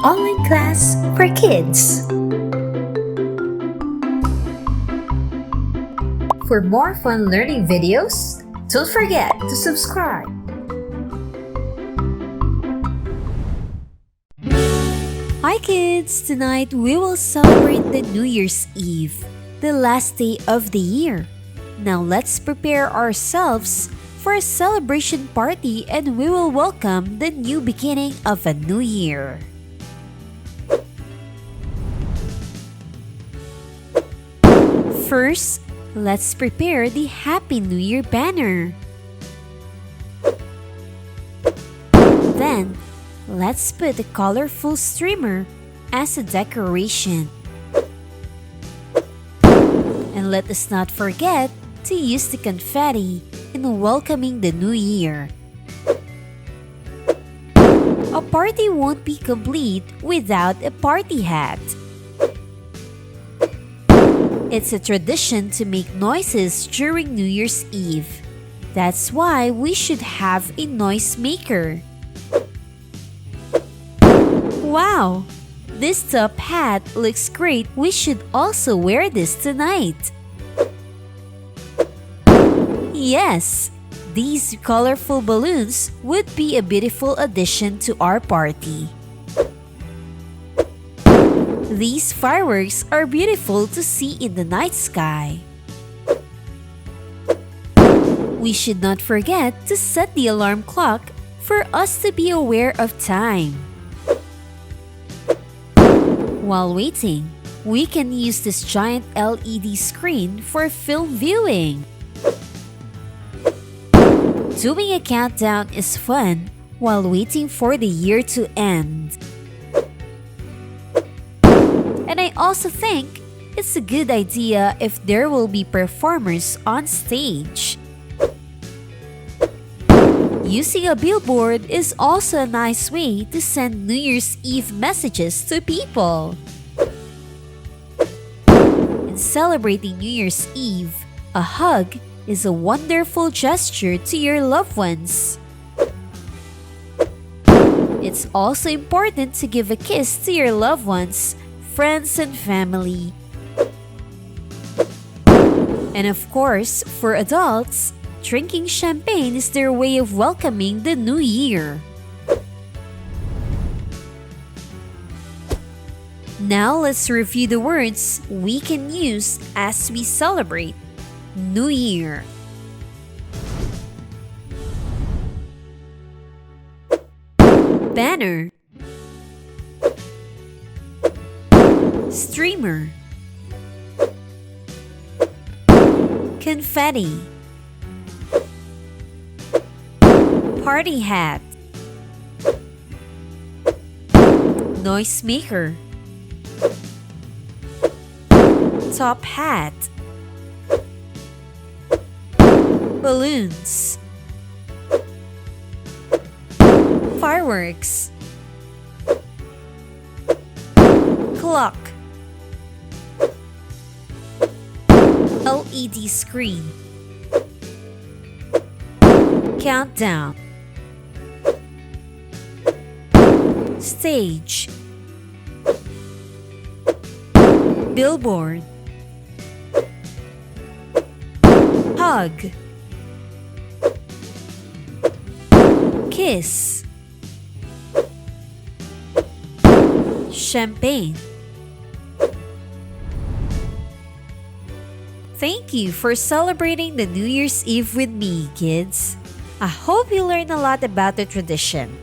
online class for kids. For more fun learning videos, don't forget to subscribe. Hi kids! Tonight we will celebrate the New Year's Eve, the last day of the year. Now let's prepare ourselves for a celebration party and we will welcome the new beginning of a new year. First, let's prepare the Happy New Year banner. Then, let's put a colorful streamer as a decoration. And let us not forget to use the confetti in welcoming the new year. A party won't be complete without a party hat. It's a tradition to make noises during New Year's Eve. That's why we should have a noise maker. Wow! This top hat looks great. We should also wear this tonight. Yes! These colorful balloons would be a beautiful addition to our party. These fireworks are beautiful to see in the night sky. We should not forget to set the alarm clock for us to be aware of time. While waiting, we can use this giant LED screen for film viewing. Doing a countdown is fun while waiting for the year to end. And I also think it's a good idea if there will be performers on stage. Using a billboard is also a nice way to send New Year's Eve messages to people. In celebrating New Year's Eve, a hug is a wonderful gesture to your loved ones. It's also important to give a kiss to your loved ones, friends and family. And of course, for adults, drinking champagne is their way of welcoming the new year. Now let's review the words we can use as we celebrate New Year. Banner, streamer, confetti, party hat, noise maker, top hat, balloons, fireworks, clock, LED screen, countdown, stage, billboard, hug, kiss, champagne. Thank you for celebrating the New Year's Eve with me, kids. I hope you learned a lot about the tradition.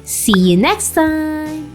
See you next time!